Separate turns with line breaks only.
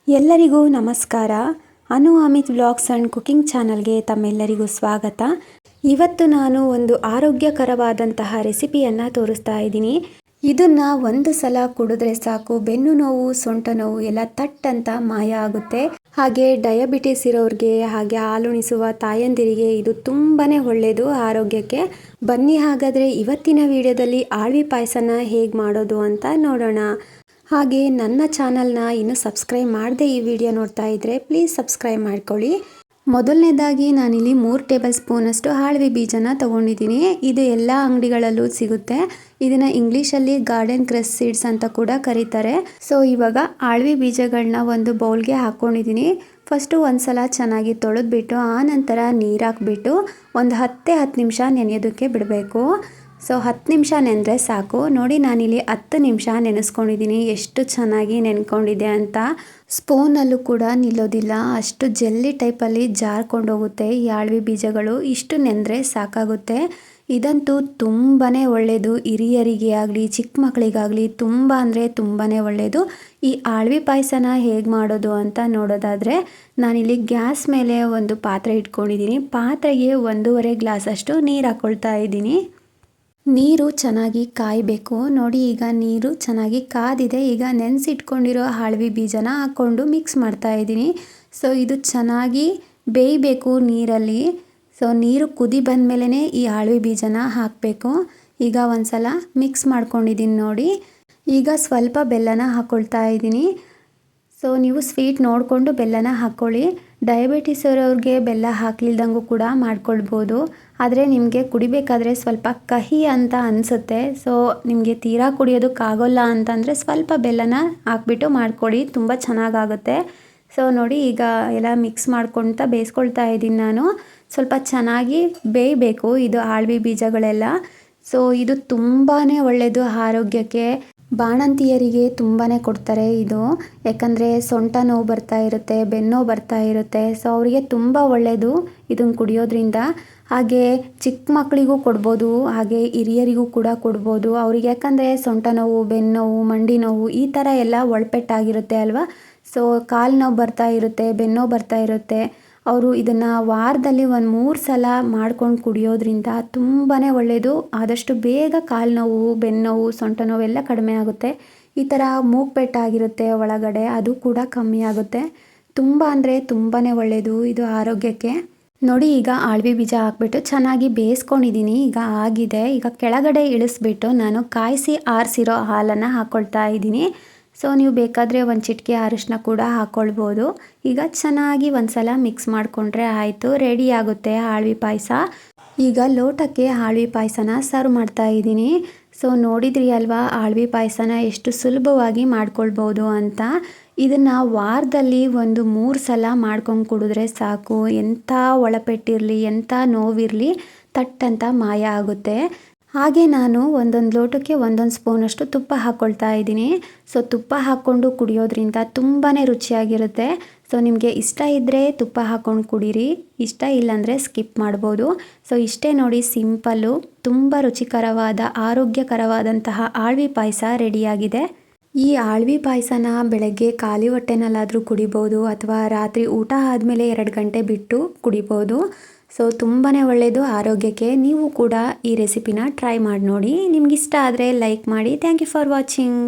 ಎಲ್ಲರಿಗೂ ನಮಸ್ಕಾರ. ಅನು Amit vlogs and cooking ಚಾನಲ್ಗೆ ತಮ್ಮೆಲ್ಲರಿಗೂ ಸ್ವಾಗತ. ಇವತ್ತು ನಾನು ಒಂದು ಆರೋಗ್ಯಕರವಾದಂತಹ ರೆಸಿಪಿಯನ್ನು ತೋರಿಸ್ತಾ ಇದ್ದೀನಿ. ಇದನ್ನು ಒಂದು ಸಲ ಕುಡಿದ್ರೆ ಸಾಕು, ಬೆನ್ನು ನೋವು, ಸೊಂಟ ನೋವು ಎಲ್ಲ ತಟ್ಟಂತ ಮಾಯ ಆಗುತ್ತೆ. ಹಾಗೆ ಡಯಾಬಿಟಿಸ್ ಇರೋರಿಗೆ, ಹಾಗೆ ಹಾಲುಣಿಸುವ ತಾಯಂದಿರಿಗೆ ಇದು ತುಂಬಾ ಒಳ್ಳೆಯದು ಆರೋಗ್ಯಕ್ಕೆ. ಬನ್ನಿ ಹಾಗಾದರೆ ಇವತ್ತಿನ ವಿಡಿಯೋದಲ್ಲಿ ಆಳ್ವಿ ಪಾಯಸನ ಹೇಗೆ ಮಾಡೋದು ಅಂತ ನೋಡೋಣ. ಹಾಗೆ ನನ್ನ ಚಾನಲ್ನ ಇನ್ನೂ ಸಬ್ಸ್ಕ್ರೈಬ್ ಮಾಡದೆ ಈ ವಿಡಿಯೋ ನೋಡ್ತಾ ಇದ್ದರೆ ಪ್ಲೀಸ್ ಸಬ್ಸ್ಕ್ರೈಬ್ ಮಾಡ್ಕೊಳ್ಳಿ. ಮೊದಲನೇದಾಗಿ ನಾನಿಲ್ಲಿ 3 ಟೇಬಲ್ ಸ್ಪೂನಷ್ಟು ಆಳ್ವಿ ಬೀಜನ ತೊಗೊಂಡಿದ್ದೀನಿ. ಇದು ಎಲ್ಲ ಅಂಗಡಿಗಳಲ್ಲೂ ಸಿಗುತ್ತೆ. ಇದನ್ನು ಇಂಗ್ಲೀಷಲ್ಲಿ ಗಾರ್ಡನ್ ಕ್ರಸ್ ಸೀಡ್ಸ್ ಅಂತ ಕೂಡ ಕರೀತಾರೆ. ಸೊ ಇವಾಗ ಆಳ್ವಿ ಬೀಜಗಳನ್ನ ಒಂದು ಬೌಲ್ಗೆ ಹಾಕ್ಕೊಂಡಿದ್ದೀನಿ. ಫಸ್ಟು ಒಂದ್ಸಲ ಚೆನ್ನಾಗಿ ತೊಳೆದ್ಬಿಟ್ಟು ಆನಂತರ ನೀರು ಹಾಕ್ಬಿಟ್ಟು ಒಂದು 10 ನಿಮಿಷ ನೆನೆಯೋದಕ್ಕೆ ಬಿಡಬೇಕು. ಸೊ 10 ನಿಮಿಷ ನೆನೆದ್ರೆ ಸಾಕು. ನೋಡಿ, ನಾನಿಲ್ಲಿ 10 ನಿಮಿಷ ನೆನೆಸ್ಕೊಂಡಿದ್ದೀನಿ. ಎಷ್ಟು ಚೆನ್ನಾಗಿ ನೆನ್ಕೊಂಡಿದೆ ಅಂತ. ಸ್ಪೂನಲ್ಲೂ ಕೂಡ ನಿಲ್ಲೋದಿಲ್ಲ, ಅಷ್ಟು ಜೆಲ್ಲಿ ಟೈಪಲ್ಲಿ ಜಾರ್ಕೊಂಡೋಗುತ್ತೆ ಈ ಆಳ್ವಿ ಬೀಜಗಳು. ಇಷ್ಟು ನೆಂದರೆ ಸಾಕಾಗುತ್ತೆ. ಇದಂತೂ ತುಂಬಾ ಒಳ್ಳೆಯದು. ಹಿರಿಯರಿಗೆ ಆಗಲಿ ಚಿಕ್ಕ ಮಕ್ಕಳಿಗಾಗಲಿ ತುಂಬ ಅಂದರೆ ತುಂಬಾ ಒಳ್ಳೆಯದು. ಈ ಆಳ್ವಿ ಪಾಯಸನ ಹೇಗೆ ಮಾಡೋದು ಅಂತ ನೋಡೋದಾದರೆ, ನಾನಿಲ್ಲಿ ಗ್ಯಾಸ್ ಮೇಲೆ ಒಂದು ಪಾತ್ರೆ ಇಟ್ಕೊಂಡಿದ್ದೀನಿ. ಪಾತ್ರೆಗೆ 1.5 ಗ್ಲಾಸಷ್ಟು ನೀರು ಹಾಕ್ಕೊಳ್ತಾ ಇದ್ದೀನಿ. ನೀರು ಚೆನ್ನಾಗಿ ಕಾಯಬೇಕು. ನೋಡಿ, ಈಗ ನೀರು ಚೆನ್ನಾಗಿ ಕಾದಿದೆ. ಈಗ ನೆನೆಸಿಟ್ಕೊಂಡಿರೋ ಆಳ್ವಿ ಬೀಜನ ಹಾಕ್ಕೊಂಡು ಮಿಕ್ಸ್ ಮಾಡ್ತಾ ಇದ್ದೀನಿ. ಸೊ ಇದು ಚೆನ್ನಾಗಿ ಬೇಯಬೇಕು ನೀರಲ್ಲಿ. ಸೊ ನೀರು ಕುದಿ ಬಂದಮೇಲೆ ಈ ಆಳ್ವಿ ಬೀಜನ ಹಾಕಬೇಕು. ಈಗ ಒಂದ್ಸಲ ಮಿಕ್ಸ್ ಮಾಡ್ಕೊಂಡಿದ್ದೀನಿ ನೋಡಿ. ಈಗ ಸ್ವಲ್ಪ ಬೆಲ್ಲನ ಹಾಕ್ಕೊಳ್ತಾ ಇದ್ದೀನಿ. ಸೊ ನೀವು ಸ್ವೀಟ್ ನೋಡಿಕೊಂಡು ಬೆಲ್ಲನ ಹಾಕ್ಕೊಳ್ಳಿ. ಡಯಾಬಿಟಿಸ್ ಇರೋರಿಗೆ ಬೆಲ್ಲ ಹಾಕ್ಲಿಲ್ದಂಗೂ ಕೂಡ ಮಾಡ್ಕೊಳ್ಬೋದು. ಆದರೆ ನಿಮಗೆ ಕುಡಿಬೇಕಾದ್ರೆ ಸ್ವಲ್ಪ ಕಹಿ ಅಂತ ಅನಿಸುತ್ತೆ. ಸೊ ನಿಮಗೆ ತೀರಾ ಕುಡಿಯೋದಕ್ಕಾಗೋಲ್ಲ ಅಂತಂದರೆ ಸ್ವಲ್ಪ ಬೆಲ್ಲನ ಹಾಕ್ಬಿಟ್ಟು ಮಾಡ್ಕೊಳ್ಳಿ, ತುಂಬ ಚೆನ್ನಾಗಾಗುತ್ತೆ. ಸೊ ನೋಡಿ, ಈಗ ಎಲ್ಲ ಮಿಕ್ಸ್ ಮಾಡ್ಕೊಳ್ತಾ ಬೇಯಿಸ್ಕೊಳ್ತಾ ಇದ್ದೀನಿ ನಾನು. ಸ್ವಲ್ಪ ಚೆನ್ನಾಗಿ ಬೇಯಬೇಕು ಇದು ಆಳ್ವಿ ಬೀಜಗಳೆಲ್ಲ. ಸೊ ಇದು ತುಂಬಾ ಒಳ್ಳೆಯದು ಆರೋಗ್ಯಕ್ಕೆ. ಬಾಣಂತಿಯರಿಗೆ ತುಂಬಾ ಕೊಡ್ತಾರೆ ಇದು. ಯಾಕಂದರೆ ಸೊಂಟ ನೋವು ಬರ್ತಾ ಇರುತ್ತೆ, ಬೆನ್ನು ಬರ್ತಾ ಇರುತ್ತೆ. ಸೊ ಅವರಿಗೆ ತುಂಬ ಒಳ್ಳೆಯದು ಇದನ್ನು ಕುಡಿಯೋದ್ರಿಂದ. ಹಾಗೆ ಚಿಕ್ಕ ಮಕ್ಕಳಿಗೂ ಕೊಡ್ಬೋದು, ಹಾಗೆ ಹಿರಿಯರಿಗೂ ಕೂಡ ಕೊಡ್ಬೋದು ಅವರಿಗೆ. ಯಾಕಂದರೆ ಸೊಂಟ ನೋವು, ಬೆನ್ನು ನೋವು, ಮಂಡಿ ನೋವು ಈ ಥರ ಎಲ್ಲ ಒಳಪೆಟ್ಟಾಗಿರುತ್ತೆ ಅಲ್ವಾ. ಸೊ ಕಾಲು ನೋವು ಬರ್ತಾ ಇರುತ್ತೆ, ಬೆನ್ನು ನೋವು ಬರ್ತಾ ಇರುತ್ತೆ. ಅವರು ಇದನ್ನು ವಾರದಲ್ಲಿ 3 ಸಲ ಮಾಡ್ಕೊಂಡು ಕುಡಿಯೋದ್ರಿಂದ ತುಂಬಾ ಒಳ್ಳೆಯದು. ಆದಷ್ಟು ಬೇಗ ಕಾಲು ನೋವು, ಬೆನ್ನು ನೋವು, ಸೊಂಟ ನೋವೆಲ್ಲ ಕಡಿಮೆ ಆಗುತ್ತೆ. ಈ ಥರ ಮೂಗ್ಪೆಟ್ಟಾಗಿರುತ್ತೆ ಒಳಗಡೆ, ಅದು ಕೂಡ ಕಮ್ಮಿ ಆಗುತ್ತೆ. ತುಂಬ ಅಂದರೆ ತುಂಬಾ ಒಳ್ಳೆಯದು ಇದು ಆರೋಗ್ಯಕ್ಕೆ. ನೋಡಿ, ಈಗ ಆಳ್ವಿ ಬೀಜ ಹಾಕ್ಬಿಟ್ಟು ಚೆನ್ನಾಗಿ ಬೇಯಿಸ್ಕೊಂಡಿದ್ದೀನಿ. ಈಗ ಆಗಿದೆ. ಈಗ ಕೆಳಗಡೆ ಇಳಿಸ್ಬಿಟ್ಟು ನಾನು ಕಾಯಿಸಿ ಆರಿಸಿರೋ ಹಾಲನ್ನು ಹಾಕ್ಕೊಳ್ತಾ ಇದ್ದೀನಿ. ಸೊ ನೀವು ಬೇಕಾದರೆ ಒಂದು ಚಿಟಿಕೆ ಅರಿಶಿನ ಕೂಡ ಹಾಕ್ಕೊಳ್ಬೋದು. ಈಗ ಚೆನ್ನಾಗಿ ಒಂದ್ಸಲ ಮಿಕ್ಸ್ ಮಾಡಿಕೊಂಡ್ರೆ ಆಯಿತು, ರೆಡಿ ಆಗುತ್ತೆ ಆಳ್ವಿ ಪಾಯಸ. ಈಗ ಲೋಟಕ್ಕೆ ಆಳ್ವಿ ಪಾಯಸನ ಸರ್ವ್ ಮಾಡ್ತಾ ಇದ್ದೀನಿ. ಸೊ ನೋಡಿದ್ರಿ ಅಲ್ವಾ ಆಳ್ವಿ ಪಾಯಸನ ಎಷ್ಟು ಸುಲಭವಾಗಿ ಮಾಡ್ಕೊಳ್ಬೋದು ಅಂತ. ಇದನ್ನು ವಾರದಲ್ಲಿ 3 ಸಲ ಮಾಡ್ಕೊಂಡು ಕುಡಿದ್ರೆ ಸಾಕು. ಎಂಥ ಒಳಪೆಟ್ಟಿರಲಿ, ಎಂಥ ನೋವಿರಲಿ ತಟ್ಟಂತ ಮಾಯ ಆಗುತ್ತೆ. ಹಾಗೆ ನಾನು ಒಂದೊಂದು ಲೋಟಕ್ಕೆ 1 ಸ್ಪೂನಷ್ಟು ತುಪ್ಪ ಹಾಕ್ಕೊಳ್ತಾ ಇದ್ದೀನಿ. ಸೊ ತುಪ್ಪ ಹಾಕ್ಕೊಂಡು ಕುಡಿಯೋದ್ರಿಂದ ತುಂಬಾ ರುಚಿಯಾಗಿರುತ್ತೆ. ಸೊ ನಿಮಗೆ ಇಷ್ಟ ಇದ್ದರೆ ತುಪ್ಪ ಹಾಕ್ಕೊಂಡು ಕುಡೀರಿ, ಇಷ್ಟ ಇಲ್ಲಾಂದರೆ ಸ್ಕಿಪ್ ಮಾಡ್ಬೋದು. ಸೊ ಇಷ್ಟೇ ನೋಡಿ, ಸಿಂಪಲ್ಲು, ತುಂಬ ರುಚಿಕರವಾದ ಆರೋಗ್ಯಕರವಾದಂತಹ ಆಳ್ವಿ ಪಾಯಸ ರೆಡಿಯಾಗಿದೆ. ಈ ಆಳ್ವಿ ಪಾಯಸನ ಬೆಳಗ್ಗೆ ಖಾಲಿ ಹೊಟ್ಟೆನಲ್ಲಾದರೂ ಕುಡಿಬೋದು, ಅಥವಾ ರಾತ್ರಿ ಊಟ ಆದಮೇಲೆ 2 ಗಂಟೆ ಬಿಟ್ಟು ಕುಡಿಬೋದು. ಸೊ ತುಂಬಾ ಒಳ್ಳೆಯದು ಆರೋಗ್ಯಕ್ಕೆ. ನೀವು ಕೂಡ ಈ ರೆಸಿಪಿನ ಟ್ರೈ ಮಾಡಿ ನೋಡಿ. ನಿಮಗಿಷ್ಟ ಆದರೆ ಲೈಕ್ ಮಾಡಿ. Thank you for watching.